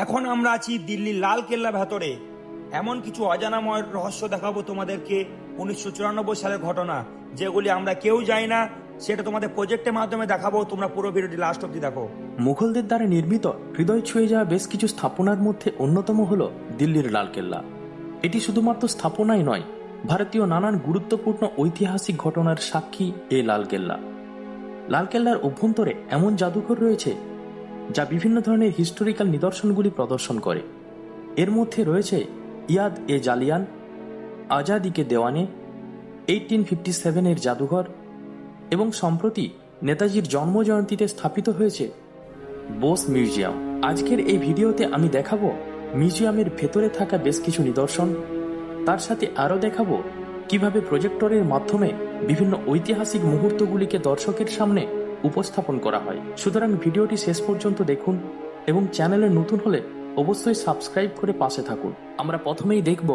এখন আমরা আছি দিল্লির লাল কেল্লা ভেতরে। এমন কিছু অজানাময় রহস্য দেখাবো তোমাদেরকে, 1994 সালের ঘটনা, যেগুলি আমরা কেউ জানি না। সেটা তোমাদের প্রজেক্টের মাধ্যমে দেখাবো। তোমরা পুরো ভিডিওটি লাস্ট অব্দি দেখো। মুঘলদের দ্বারা নির্মিত হৃদয় ছুঁয়ে যাওয়া বেশ কিছু স্থাপনার মধ্যে অন্যতম হল দিল্লির লালকেল্লা। এটি শুধুমাত্র স্থাপনাই নয়, ভারতীয় নানান গুরুত্বপূর্ণ ঐতিহাসিক ঘটনার সাক্ষী এই লালকেল্লা। লালকেল্লার অভ্যন্তরে এমন জাদুঘর রয়েছে যা বিভিন্ন ধরনের হিস্টোরিক্যাল নিদর্শনগুলি প্রদর্শন করে। এর মধ্যে রয়েছে ইয়াদ এ জালিয়ান, আজাদি কে দেওয়ানে, 1857 এর জাদুঘর এবং সম্প্রতি নেতাজির জন্মজয়ন্তীতে স্থাপিত হয়েছে বোস মিউজিয়াম। আজকের এই ভিডিওতে আমি দেখাবো মিউজিয়ামের ভেতরে থাকা বেশ কিছু নিদর্শন। তার সাথে আরও দেখাবো কিভাবে প্রজেক্টরের মাধ্যমে বিভিন্ন ঐতিহাসিক মুহূর্তগুলিকে দর্শকের সামনে উপস্থাপন করা হয়। সুতরাং ভিডিওটি শেষ পর্যন্ত দেখুন এবং চ্যানেলে নতুন হলে অবশ্যই সাবস্ক্রাইব করে পাশে থাকুন। আমরা প্রথমেই দেখব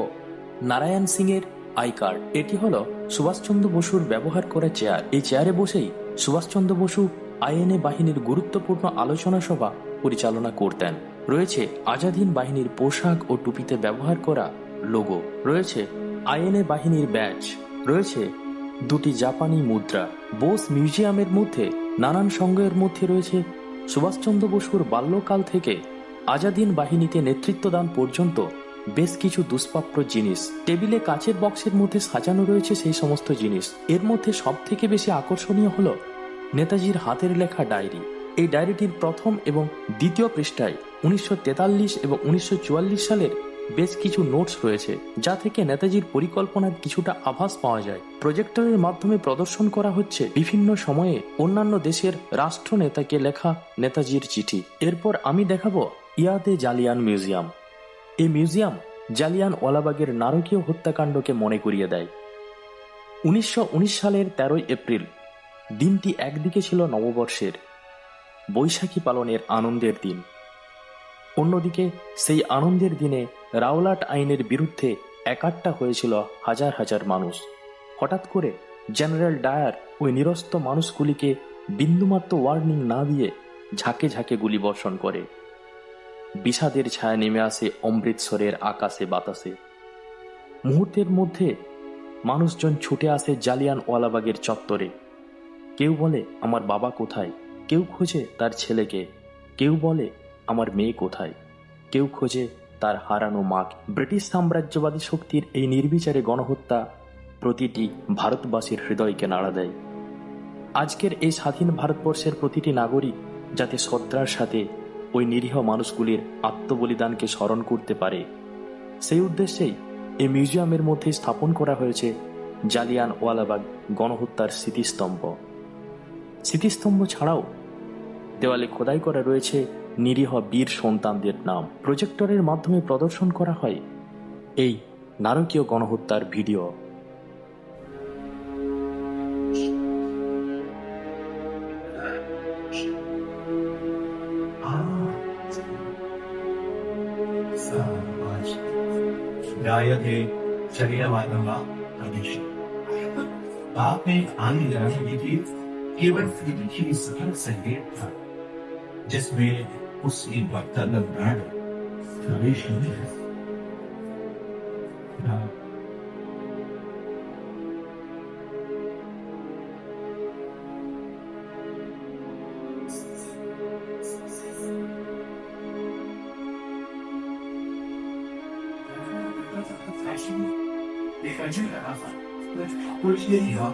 নারায়ণ সিং এর আই কার্ড। এটি হলো সুভাষচন্দ্র বসুর ব্যবহার করা চেয়ার। এই চেয়ারে বসেই সুভাষচন্দ্র বসু আইএনএ বাহিনীর গুরুত্বপূর্ণ আলোচনা সভা পরিচালনা করতেন। রয়েছে আজাদিন বাহিনীর পোশাক ও টুপিতে ব্যবহার করা লোগো, রয়েছে আইএনএ বাহিনীর ব্যাজ, রয়েছে দুটি জাপানি মুদ্রা। বোস মিউজিয়ামের মধ্যে নানান সংগ্রহের মধ্যে রয়েছে সুভাষচন্দ্র বসুর বাল্যকাল থেকে আজাদিন বাহিনীতে নেতৃত্বদান পর্যন্ত বেশ কিছু দুষ্প্রাপ্য জিনিস। টেবিলে কাচের বক্সের মধ্যে সাজানো রয়েছে সেই সমস্ত জিনিস। এর মধ্যে সব থেকে বেশি আকর্ষণীয় হলো নেতাজির হাতের লেখা ডায়েরি। এই ডায়েরিটির প্রথম এবং দ্বিতীয় পৃষ্ঠায় 1943 এবং 1944 সালের বেশ কিছু নোটস রয়েছে, যা থেকে নেতাজির পরিকল্পনার কিছুটা আভাস পাওয়া যায়। প্রজেক্টরের মাধ্যমে প্রদর্শন করা হচ্ছে বিভিন্ন সময়ে অন্যান্য দেশের রাষ্ট্রনেতাকে লেখা নেতাজির চিঠি। এরপর আমি দেখাবো ইয়াদে জালিয়ান মিউজিয়াম। এই মিউজিয়াম জালিয়ান ওয়ালাবাগের নারকীয় হত্যাকাণ্ডকে মনে করিয়ে দেয়। 1919 সালের 13 এপ্রিল দিনটি একদিকে ছিল নববর্ষের বৈশাখী পালনের আনন্দের দিন, অন্যদিকে সেই আনন্দের দিনে রাওলাট আইনের বিরুদ্ধে একাট্টা হয়েছিল হাজার হাজার মানুষ। হঠাৎ করে জেনারেল ডায়ার ওই নিরস্ত মানুষগুলিকে বিন্দুমাত্র ওয়ার্নিং না দিয়ে ঝাঁকে ঝাঁকে গুলি বর্ষণ করে। বিষাদের ছায়া নেমে আসে অমৃতসরের আকাশে বাতাসে। মুহূর্তের মধ্যে মানুষজন ছুটে আসে জালিয়ান ওয়ালাবাগের চত্বরে। কেউ বলে আমার বাবা কোথায়, কেউ খোঁজে তার ছেলেকে, কেউ বলে আমার মেয়ে কোথায়, কেউ খোঁজে তার হারানো মাকে। ব্রিটিশ সাম্রাজ্যবাদী শক্তির এই নির্বিচারে গণহত্যা প্রতিটি ভারতবাসীর হৃদয়কে নাড়া দেয়। আজকের এই স্বাধীন ভারতবর্ষের প্রতিটি নাগরিক যাতে শ্রদ্ধার সাথে ওই নিরীহ মানুষগুলির আত্মবলিদানকে স্মরণ করতে পারে, সেই উদ্দেশ্যেই এই মিউজিয়ামের মধ্যে স্থাপন করা হয়েছে জালিয়ান ওয়ালাবাগ গণহত্যার স্মৃতিস্তম্ভ। স্মৃতিস্তম্ভ ছাড়াও দেওয়ালে খোদাই করা রয়েছে নিরীহ বীর সন্তানদের নাম। প্রজেক্টরের মাধ্যমে প্রদর্শন করা হয় এই নারকীয় গণহত্যার ভিডিও। आपने आने जाने की थी केवल लिखी सफल संकेत था, जिसमें उसकी बर्तन ब्रांड प्रवेश नहीं है। देखा जी रहा था कुछ नहीं हुआ।